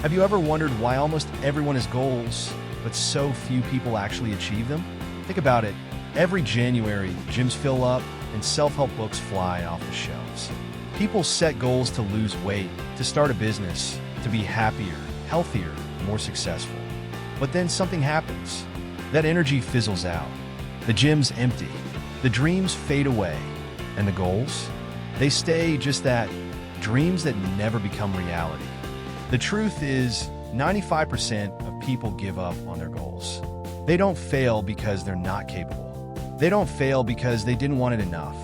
Have you ever wondered why almost everyone has goals, but so few people actually achieve them? Think about it. Every January, gyms fill up and self-help books fly off the shelves. People set goals to lose weight, to start a business, to be happier, healthier, more successful. But then something happens. That energy fizzles out. The gym's empty. The dreams fade away. And the goals? They stay just that, dreams that never become reality. The truth is, 95% of people give up on their goals. They don't fail because they're not capable. They don't fail because they didn't want it enough.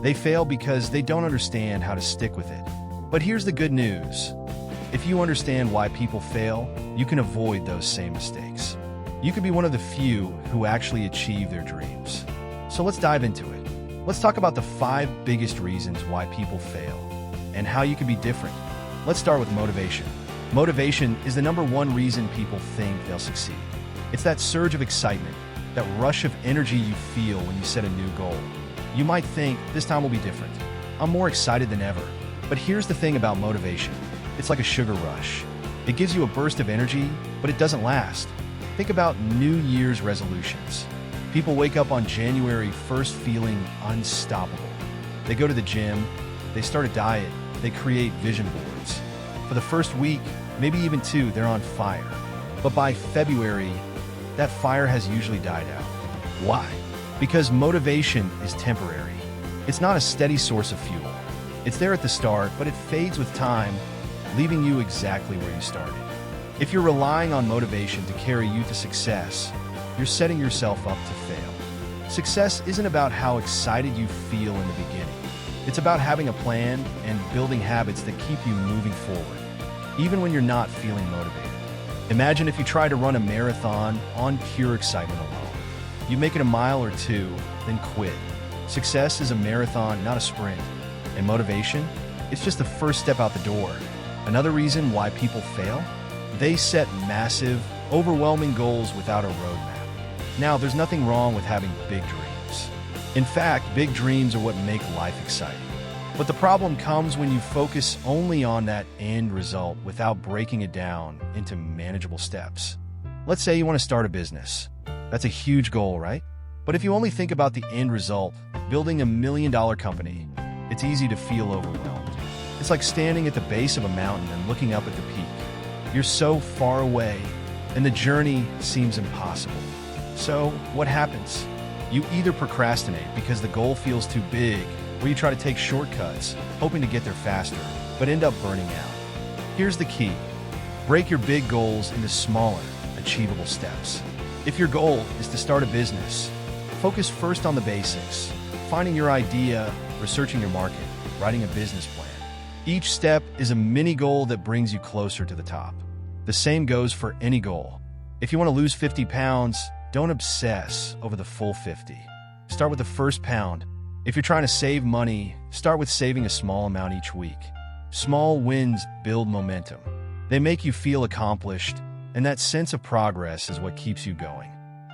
They fail because they don't understand how to stick with it. But here's the good news. If you understand why people fail, you can avoid those same mistakes. You could be one of the few who actually achieve their dreams. So let's dive into it. Let's talk about the 5 biggest reasons why people fail and how you can be different. Let's start with motivation. Motivation is the #1 reason people think they'll succeed. It's that surge of excitement, that rush of energy you feel when you set a new goal. You might think, this time will be different. I'm more excited than ever. But here's the thing about motivation. It's like a sugar rush. It gives you a burst of energy, but it doesn't last. Think about New Year's resolutions. People wake up on January 1st feeling unstoppable. They go to the gym, they start a diet, they create vision boards. For the first week, maybe even 2, they're on fire. But by February, that fire has usually died out. Why? Because motivation is temporary. It's not a steady source of fuel. It's there at the start, but it fades with time, leaving you exactly where you started. If you're relying on motivation to carry you to success, you're setting yourself up to fail. Success isn't about how excited you feel in the beginning. It's about having a plan and building habits that keep you moving forward, even when you're not feeling motivated. Imagine if you try to run a marathon on pure excitement alone. You make it a mile or 2, then quit. Success is a marathon, not a sprint. And motivation? It's just the first step out the door. Another reason why people fail? They set massive, overwhelming goals without a roadmap. Now, there's nothing wrong with having big dreams. In fact, big dreams are what make life exciting. But the problem comes when you focus only on that end result without breaking it down into manageable steps. Let's say you want to start a business. That's a huge goal, right? But if you only think about the end result, building $1 million company, it's easy to feel overwhelmed. It's like standing at the base of a mountain and looking up at the peak. You're so far away, and the journey seems impossible. So, what happens? You either procrastinate because the goal feels too big, or you try to take shortcuts, hoping to get there faster, but end up burning out. Here's the key. Break your big goals into smaller, achievable steps. If your goal is to start a business, focus first on the basics, finding your idea, researching your market, writing a business plan. Each step is a mini goal that brings you closer to the top. The same goes for any goal. If you want to lose 50 pounds, don't obsess over the full 50. Start with the first pound. If you're trying to save money, start with saving a small amount each week. Small wins build momentum. They make you feel accomplished, and that sense of progress is what keeps you going.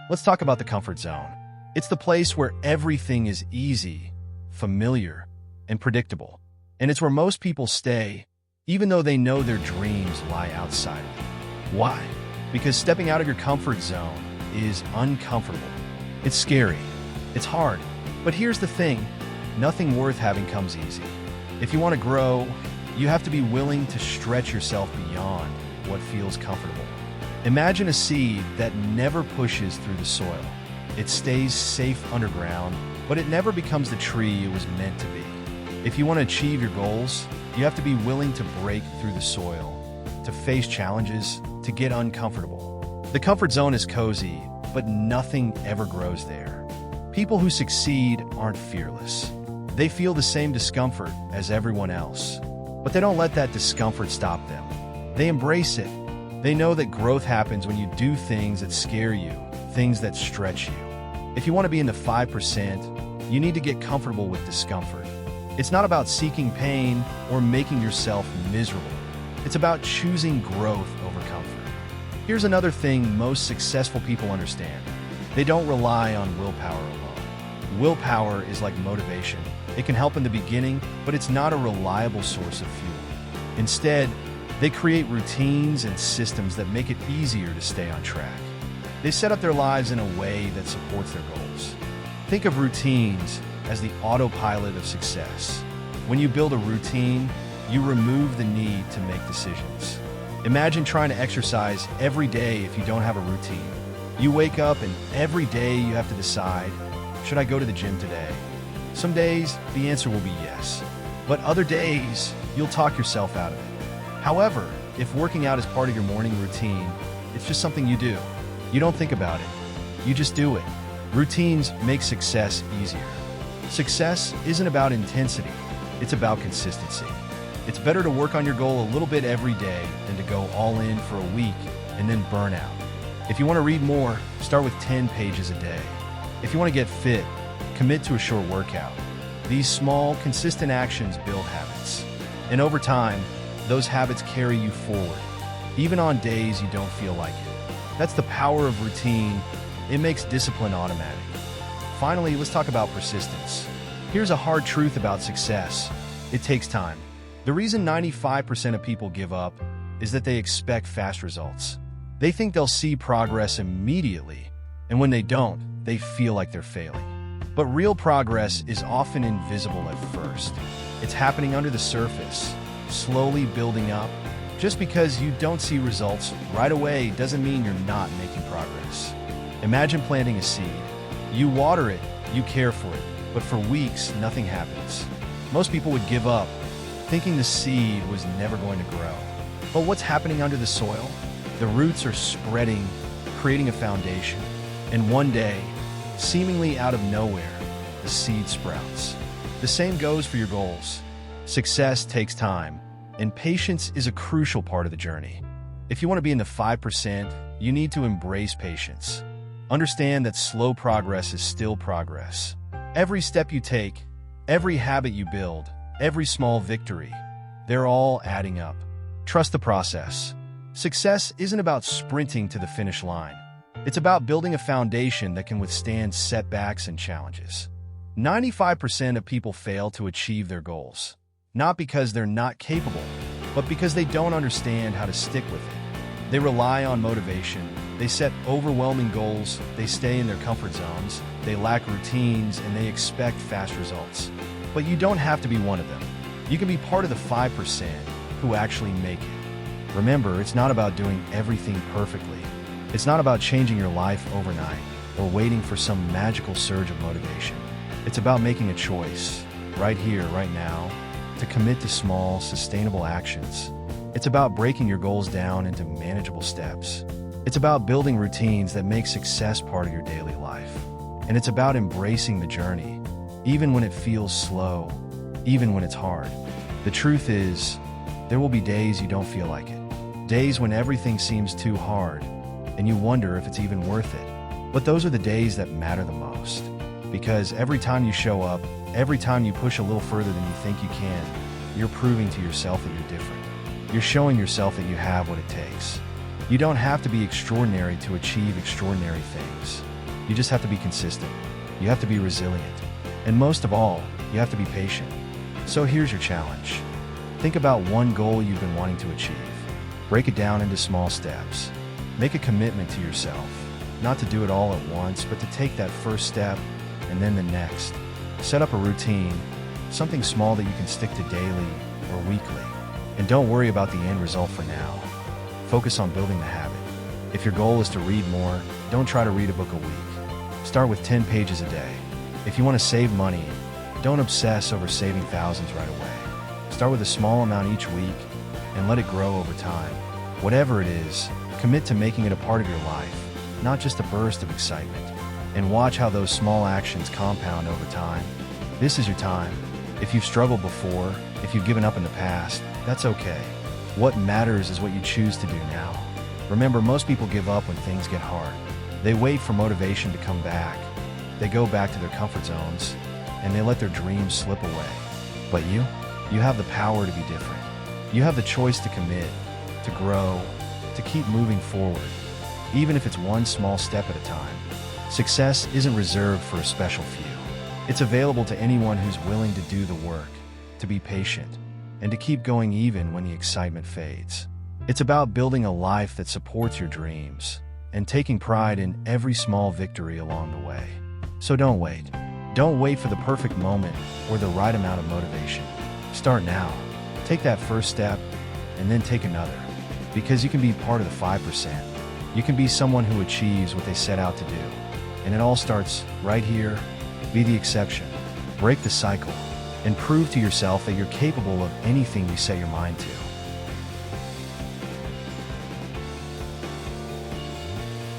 Let's talk about the comfort zone. It's the place where everything is easy, familiar, and predictable. And it's where most people stay, even though they know their dreams lie outside of it. Why? Because stepping out of your comfort zone is uncomfortable. It's scary. It's hard. But here's the thing, nothing worth having comes easy. If you want to grow, you have to be willing to stretch yourself beyond what feels comfortable. Imagine a seed that never pushes through the soil. It stays safe underground, but it never becomes the tree it was meant to be. If you want to achieve your goals, you have to be willing to break through the soil, to face challenges, to get uncomfortable. The comfort zone is cozy, but nothing ever grows there. People who succeed aren't fearless. They feel the same discomfort as everyone else, but they don't let that discomfort stop them. They embrace it. They know that growth happens when you do things that scare you, things that stretch you. If you want to be in the 5%, you need to get comfortable with discomfort. It's not about seeking pain or making yourself miserable. It's about choosing growth over comfort. Here's another thing most successful people understand. They don't rely on willpower alone. Willpower is like motivation. It can help in the beginning, but it's not a reliable source of fuel. Instead, They create routines and systems that make it easier to stay on track. They set up their lives in a way that supports their goals. Think of routines as the autopilot of success. When you build a routine, you remove the need to make decisions. Imagine trying to exercise every day if you don't have a routine. You wake up and every day you have to decide, should I go to the gym today? Some days, the answer will be yes. But other days, you'll talk yourself out of it. However, if working out is part of your morning routine, it's just something you do. You don't think about it. You just do it. Routines make success easier. Success isn't about intensity. It's about consistency. It's better to work on your goal a little bit every day than to go all in for a week and then burn out. If you want to read more, start with 10 pages a day. If you want to get fit, commit to a short workout. These small, consistent actions build habits. And over time, those habits carry you forward, even on days you don't feel like it. That's the power of routine. It makes discipline automatic. Finally, let's talk about persistence. Here's a hard truth about success. It takes time. The reason 95% of people give up is that they expect fast results. They think they'll see progress immediately, and when they don't, they feel like they're failing. But real progress is often invisible at first. It's happening under the surface, slowly building up. Just because you don't see results right away doesn't mean you're not making progress. Imagine planting a seed. You water it, you care for it, but for weeks, nothing happens. Most people would give up, thinking the seed was never going to grow. But what's happening under the soil? The roots are spreading, creating a foundation. And one day, seemingly out of nowhere, the seed sprouts. The same goes for your goals. Success takes time, and patience is a crucial part of the journey. If you want to be in the 5%, you need to embrace patience. Understand that slow progress is still progress. Every step you take, every habit you build, every small victory, they're all adding up. Trust the process. Success isn't about sprinting to the finish line. It's about building a foundation that can withstand setbacks and challenges. 95% of people fail to achieve their goals, not because they're not capable, but because they don't understand how to stick with it. They rely on motivation, they set overwhelming goals, they stay in their comfort zones, they lack routines, and they expect fast results. But you don't have to be one of them. You can be part of the 5% who actually make it. Remember, it's not about doing everything perfectly. It's not about changing your life overnight or waiting for some magical surge of motivation. It's about making a choice, right here, right now, to commit to small, sustainable actions. It's about breaking your goals down into manageable steps. It's about building routines that make success part of your daily life. And it's about embracing the journey, even when it feels slow, even when it's hard. The truth is, there will be days you don't feel like it. Days when everything seems too hard, and you wonder if it's even worth it. But those are the days that matter the most. Because every time you show up, every time you push a little further than you think you can, you're proving to yourself that you're different. You're showing yourself that you have what it takes. You don't have to be extraordinary to achieve extraordinary things. You just have to be consistent. You have to be resilient. And most of all, you have to be patient. So here's your challenge. Think about one goal you've been wanting to achieve. Break it down into small steps. Make a commitment to yourself, not to do it all at once, but to take that first step and then the next. Set up a routine, something small that you can stick to daily or weekly. And don't worry about the end result for now. Focus on building the habit. If your goal is to read more, don't try to read a book a week. Start with 10 pages a day. If you want to save money, don't obsess over saving thousands right away. Start with a small amount each week and let it grow over time. Whatever it is, commit to making it a part of your life, not just a burst of excitement. And watch how those small actions compound over time. This is your time. If you've struggled before, if you've given up in the past, that's okay. What matters is what you choose to do now. Remember, most people give up when things get hard. They wait for motivation to come back. They go back to their comfort zones, and they let their dreams slip away. But you have the power to be different. You have the choice to commit, to grow, to keep moving forward, even if it's one small step at a time. Success isn't reserved for a special few. It's available to anyone who's willing to do the work, to be patient, and to keep going even when the excitement fades. It's about building a life that supports your dreams and taking pride in every small victory along the way. So don't wait. Don't wait for the perfect moment or the right amount of motivation. Start now. Take that first step and then take another, because you can be part of the 5%. You can be someone who achieves what they set out to do. And it all starts right here. Be the exception. Break the cycle and prove to yourself that you're capable of anything you set your mind to.